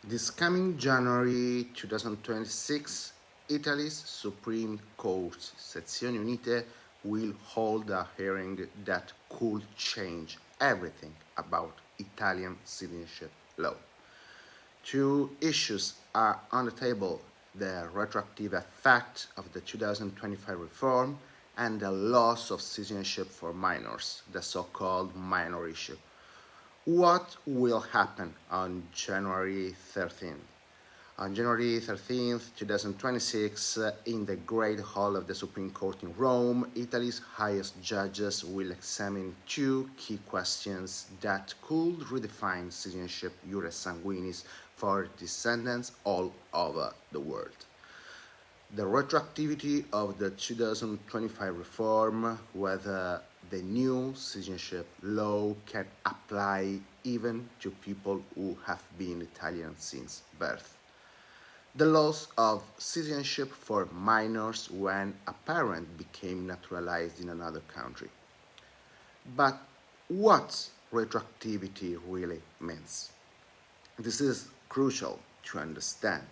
This coming January 2026, Italy's Supreme Court, Sezioni Unite, will hold a hearing that could change everything about Italian citizenship law. Two issues are on the table: the retroactive effect of the 2025 reform and the loss of citizenship for minors, the so-called minor issue. What will happen on January 13th? On January 13th, 2026, in the Great Hall of the Supreme Court in Rome, Italy's highest judges will examine two key questions that could redefine citizenship iure sanguinis for descendants all over the world: the retroactivity of the 2025 reform, whether the new citizenship law can apply even to people who have been Italian since birth; the loss of citizenship for minors when a parent became naturalized in another country. But what retroactivity really means? This is crucial to understand.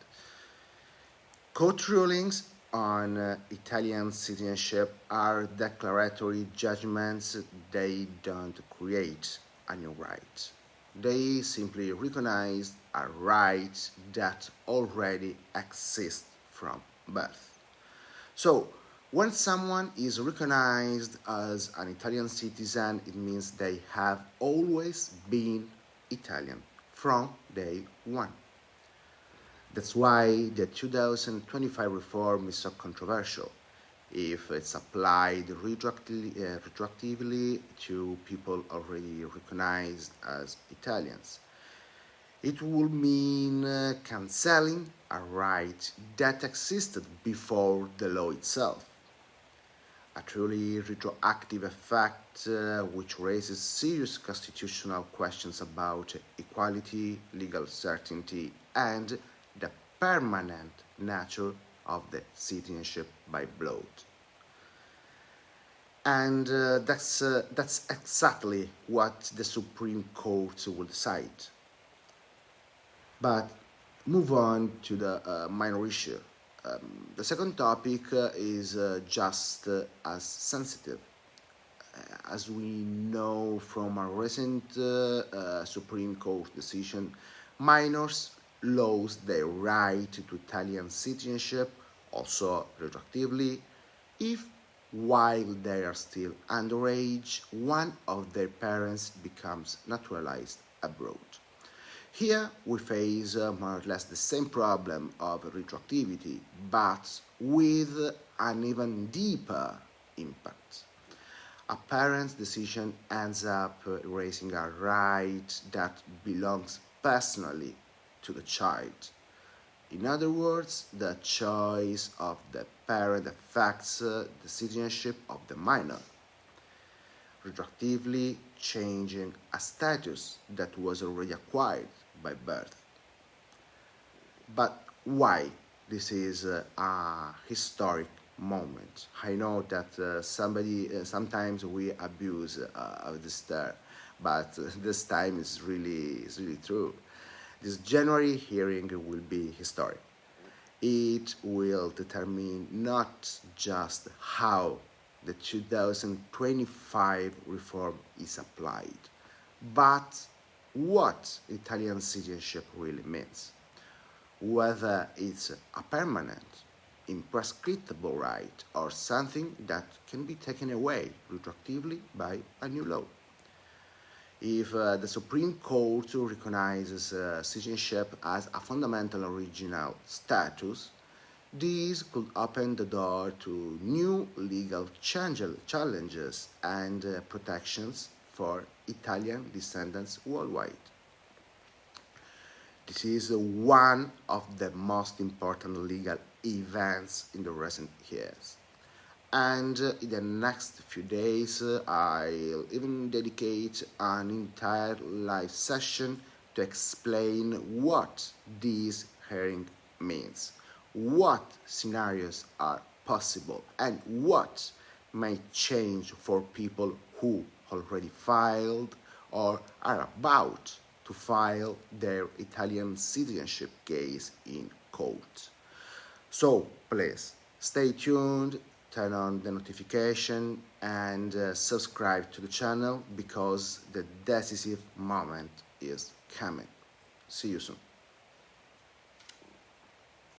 Court rulings on Italian citizenship are declaratory judgments. They don't create a new right. They simply recognize a right that already exists from birth. So, when someone is recognized as an Italian citizen, it means they have always been Italian from day one. That's why the 2025 reform is so controversial. If it's applied retroactively to people already recognized as Italians, it will mean cancelling a right that existed before the law itself. A truly retroactive effect which raises serious constitutional questions about equality, legal certainty, and the permanent nature of the citizenship by blood. And that's exactly what the Supreme Court will decide. But move on to the minor issue. The second topic is just as sensitive. As we know from a recent Supreme Court decision, minors lose their right to Italian citizenship, also retroactively, if while they are still underage, one of their parents becomes naturalized abroad. Here we face more or less the same problem of retroactivity, but with an even deeper impact. A parent's decision ends up erasing a right that belongs personally to the child. In other words, the choice of the parent affects the citizenship of the minor, retroactively changing a status that was already acquired by birth. But why this is a historic moment? I know that sometimes we abuse of this term, but this time is really true. This January hearing will be historic. It will determine not just how the 2025 reform is applied, but what Italian citizenship really means. Whether it's a permanent, imprescriptible right or something that can be taken away retroactively by a new law. If the Supreme Court recognizes citizenship as a fundamental original status, this could open the door to new legal challenges and protections for Italian descendants worldwide. This is one of the most important legal events in the recent years. And in the next few days, I'll even dedicate an entire live session to explain what this hearing means, what scenarios are possible, and what may change for people who already filed or are about to file their Italian citizenship case in court. So please stay tuned, turn on the notification, and subscribe to the channel because the decisive moment is coming. See you soon.